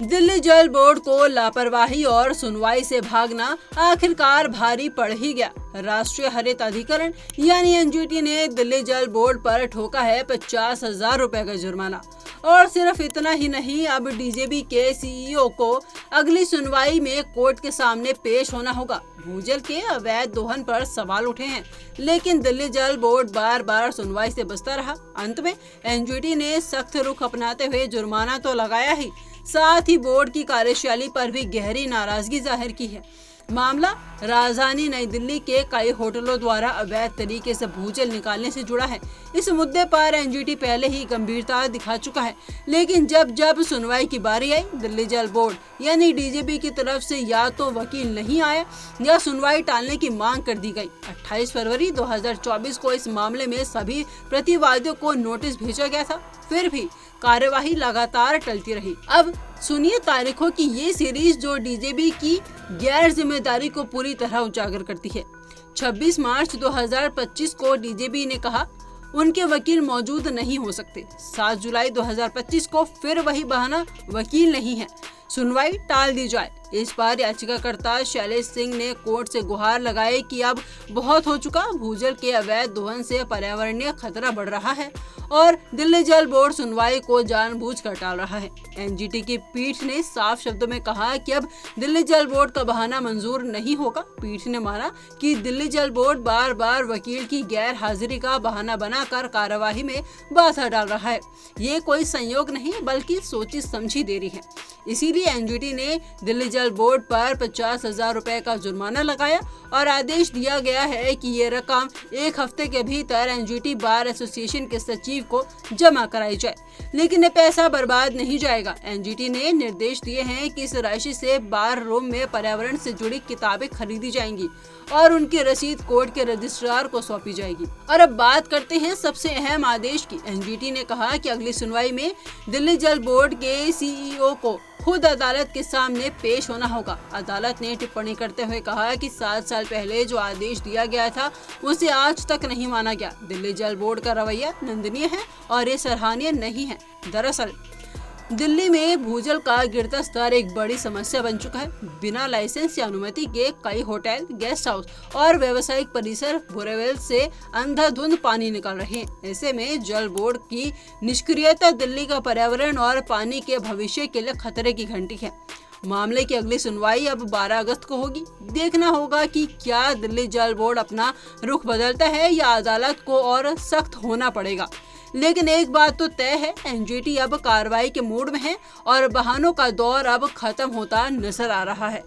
दिल्ली जल बोर्ड को लापरवाही और सुनवाई से भागना आखिरकार भारी पड़ ही गया। राष्ट्रीय हरित अधिकरण यानी एनजीटी ने दिल्ली जल बोर्ड पर ठोका है 50,000 रुपए का जुर्माना। और सिर्फ इतना ही नहीं, अब डीजेबी के सीईओ को अगली सुनवाई में कोर्ट के सामने पेश होना होगा। भूजल के अवैध दोहन पर सवाल उठे हैं, लेकिन दिल्ली जल बोर्ड बार बार सुनवाई से बचता रहा। अंत में एनजीटी ने सख्त रुख अपनाते हुए जुर्माना तो लगाया ही, साथ ही बोर्ड की कार्यशैली पर भी गहरी नाराजगी जाहिर की है। मामला राजधानी नई दिल्ली के कई होटलों द्वारा अवैध तरीके से भूजल निकालने से जुड़ा है। इस मुद्दे पर एनजीटी पहले ही गंभीरता दिखा चुका है, लेकिन जब सुनवाई की बारी आई, दिल्ली जल बोर्ड यानी डीजीबी की तरफ से या तो वकील नहीं आया या सुनवाई टालने की मांग कर दी गई। 28 फरवरी 2024 को इस मामले में सभी प्रतिवादियों को नोटिस भेजा गया था, फिर भी कार्यवाही लगातार टलती रही। अब सुनिए तारीखों की ये सीरीज जो डीजीबी की गैर जिम्मेदारी को पूरी तरह उजागर करती है। 26 मार्च 2025 को डीजीबी ने कहा उनके वकील मौजूद नहीं हो सकते। 7 जुलाई 2025 को फिर वही बहाना, वकील नहीं है, सुनवाई टाल दी जाए। इस बार याचिकाकर्ता शैलेश सिंह ने कोर्ट से गुहार लगाई कि अब बहुत हो चुका, भूजल के अवैध दोहन से पर्यावरणीय खतरा बढ़ रहा है और दिल्ली जल बोर्ड सुनवाई को जानबूझकर टाल रहा है। एनजीटी की पीठ ने साफ शब्दों में कहा कि अब दिल्ली जल बोर्ड का बहाना मंजूर नहीं होगा। पीठ ने माना कि दिल्ली जल बोर्ड बार बार वकील की गैर हाजिरी का बहाना बनाकर कार्यवाही में बाधा डाल रहा है। ये कोई संयोग नहीं बल्कि सोची समझी देरी है। इसीलिए एनजीटी ने दिल्ली जल बोर्ड पर 50,000 रुपए का जुर्माना लगाया और आदेश दिया गया है कि ये रकम 1 हफ्ते के भीतर एनजीटी बार एसोसिएशन के सचिव को जमा कराई जाए। लेकिन ये पैसा बर्बाद नहीं जाएगा। एनजीटी ने निर्देश दिए हैं कि इस राशि से बार रूम में पर्यावरण से जुड़ी किताबें खरीदी जाएंगी और उनकी रसीद कोर्ट के रजिस्ट्रार को सौंपी जाएगी। और अब बात करते हैं सबसे अहम आदेश की। एनजीटी ने कहा कि अगली सुनवाई में दिल्ली जल बोर्ड के सीईओ को खुद अदालत के सामने पेश होना होगा। अदालत ने टिप्पणी करते हुए कहा कि 7 साल पहले जो आदेश दिया गया था उसे आज तक नहीं माना गया। दिल्ली जल बोर्ड का रवैया निंदनीय है और ये सराहनीय नहीं है। दरअसल दिल्ली में भूजल का गिरता स्तर एक बड़ी समस्या बन चुका है। बिना लाइसेंस या अनुमति के कई होटल, गेस्ट हाउस और व्यावसायिक परिसर बोरवेल से अंधाधुंध पानी निकल रहे हैं। ऐसे में जल बोर्ड की निष्क्रियता दिल्ली का पर्यावरण और पानी के भविष्य के लिए खतरे की घंटी है। मामले की अगली सुनवाई अब 12 अगस्त को होगी। देखना होगा कि क्या दिल्ली जल बोर्ड अपना रुख बदलता है या अदालत को और सख्त होना पड़ेगा। लेकिन एक बात तो तय है, एनजीटी अब कार्रवाई के मूड में है और बहानों का दौर अब खत्म होता नजर आ रहा है।